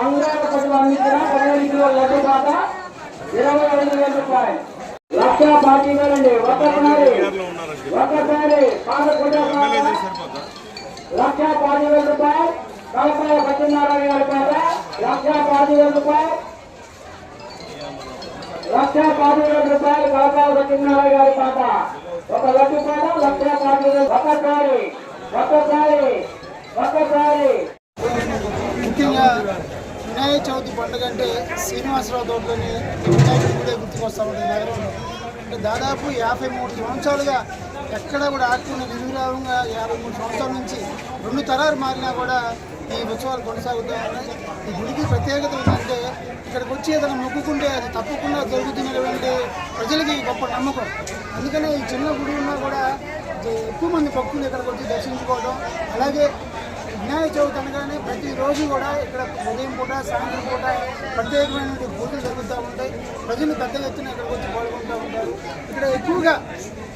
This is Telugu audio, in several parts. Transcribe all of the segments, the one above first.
బంగారు పట్టు అందించిన 15 కిలోల లడ్డు పాట 25,000 రూపాయలు. 1,40,000 అండి. ఒకసారి పాత కొట్టే 1,40,000 రూపాయలు. కలపాల సత్యనారాయణ గారి పాట 1,40,000 రూపాయలు. 1,40,000 రూపాయలు కలపాల సత్యనారాయణ గారి పాట. ఒక లడ్డు పాట 1,40,000. ఒకసారి ముఖ్యంగా వినాయక చవితి పండుగ అంటే శ్రీనివాసరావు తోటలోని వినాయకుడి గుడే గుర్తుకొస్తూ ఉంటుంది నగరంలో. అంటే దాదాపు 53 సంవత్సరాలుగా ఎక్కడ కూడా ఆడుకున్న నిర్విరామంగా 53 సంవత్సరాల నుంచి 2 తరాలు మారినా కూడా ఈ ఉత్సవాలు కొనసాగుతూ ఉన్నాయి. ఈ గుడికి ప్రత్యేకత ఏంటంటే ఇక్కడికి వచ్చి ఏదైనా మొక్కుకుంటే అది తప్పకుండా జరుగుతున్నటువంటి ప్రజలకి గొప్ప నమ్మకం. అందుకనే ఈ చిన్న గుడి ఉన్నా కూడా ఎక్కువ మంది భక్తులు ఇక్కడికి వచ్చి దర్శించుకోవడం. అలాగే వినాయక చవితి అనగానే ప్రతిరోజు కూడా ఇక్కడ ఉదయం పూట సాయంత్రం పూట ప్రత్యేకమైనటువంటి పూజలు జరుగుతూ ఉంటాయి. ప్రజలు పెద్ద ఎత్తున ఇక్కడికి వచ్చి పాల్గొంటూ ఉంటారు. ఇక్కడ ఎక్కువగా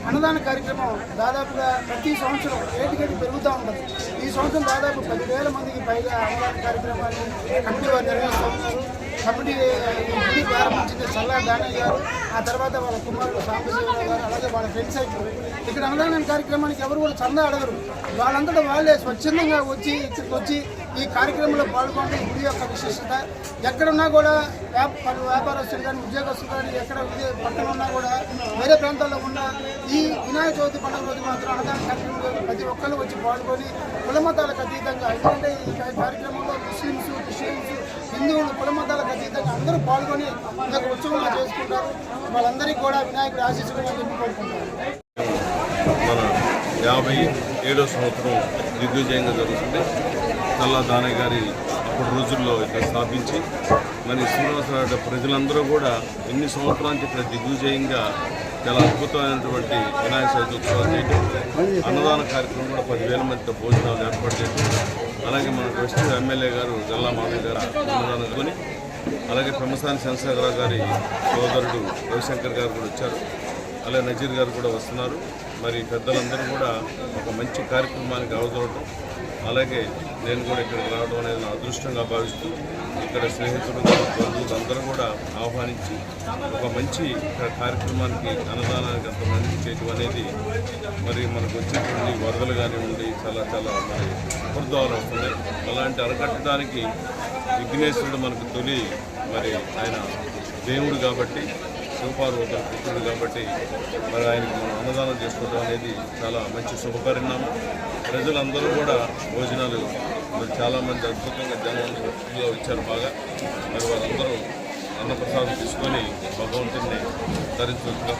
అన్నదాన కార్యక్రమం దాదాపుగా ప్రతి సంవత్సరం ఏటికేటి పెరుగుతూ ఉంటుంది. ఈ సంవత్సరం దాదాపు 10,000 మందికి పైగా అన్నదాన కార్యక్రమాన్ని కమిటీ వారు నిర్వహిస్తూ ఉన్నారు. కమిటీ గుడి ప్రారంభించింది చల్లా దానయ్య గారు, ఆ తర్వాత వాళ్ళ కుమారుడు సాంబశివరావు గారు, అలాగే వాళ్ళ ఫ్రెండ్స్ అయిపోయి ఇక్కడ అన్నదాన కార్యక్రమానికి ఎవరు కూడా చందా అడగరు. వాళ్ళంతటా వాళ్ళే స్వచ్ఛందంగా వచ్చి ఇక్కడికి వచ్చి ఈ కార్యక్రమంలో పాల్గొనడం గుడి యొక్క విశిష్టత. ఎక్కడున్నా కూడా వ్యాపారస్తులు కానీ ఉద్యోగస్తులు కానీ ఎక్కడ పక్కన ఉన్నా కూడా వేరే ప్రాంతాల్లో ఉన్న ఈ వినాయక చవితి పండుగ రోజు మాత్రం అన్నదాన కార్యక్రమంలో ప్రతి ఒక్కళ్ళు వచ్చి పాల్గొని కులమతాలకు అతీతంగా, ఎందుకంటే ఈ కార్యక్రమంలో ముస్లిమ్స్, క్రిస్టియన్స్, హిందువులు కులమతాలకు అతీతంగా అందరూ పాల్గొని ఇదొక ఉత్సవంగా చేసుకుంటారు. వాళ్ళందరికీ కూడా వినాయకుడి ఆశీస్సులు కోరుకుంటారు. మన 57వ సంవత్సరం దిగ్విజయంగా జరుగుతుంది. చల్లా దానయ్య గారి అప్పటి రోజుల్లో ఇక్కడ స్థాపించి మరి శ్రీనివాసరావు ప్రజలందరూ కూడా ఎన్ని సంవత్సరాల నుంచి ఇక్కడ దిగ్విజయంగా చాలా అద్భుతమైనటువంటి వినాయక చవితి ఉత్సవాలు చేయడం, అన్నదాన కార్యక్రమం కూడా 10,000 మందితో భోజనాలు ఏర్పాటు చేయడం, అలాగే మన వెస్ట్ ఎమ్మెల్యే గారు జల్లా మాధవ్ గారు అన్నదానం కొని, అలాగే పెమ్మసాని చంద్రశేఖరరావు గారి సోదరుడు రవిశంకర్ గారు కూడా వచ్చారు, అలాగే నజీర్ గారు కూడా వస్తున్నారు. మరి పెద్దలందరూ కూడా ఒక మంచి కార్యక్రమానికి అవసరం. అలాగే నేను కూడా ఇక్కడికి రావడం అనేది నా అదృష్టంగా భావిస్తూ ఇక్కడ స్నేహితులు బంధువులు అందరూ కూడా ఆహ్వానించి ఒక మంచి కార్యక్రమానికి అన్నదానానికి అంతమంది చేయడం అనేది మరి మనకు వచ్చేటువంటి వరదలు కానివ్వండి చాలా మరి అపృద్ధాలు వస్తున్నాయి. అలాంటి అరకట్టడానికి విఘ్నేశ్వరుడు మనకు తొలి మరి ఆయన దేవుడు కాబట్టి, శివపార్వతుల పుత్రుడు కాబట్టి మరి ఆయనకి మనం అన్నదానం చేసుకోవడం అనేది చాలా మంచి శుభపరిణామం. ప్రజలందరూ కూడా భోజనాలు చాలామంది అద్భుతంగా జనంలో వచ్చారు బాగా. మరి వారందరూ అన్నప్రసాదం తీసుకొని భగవంతుడిని ధరించవచ్చుగా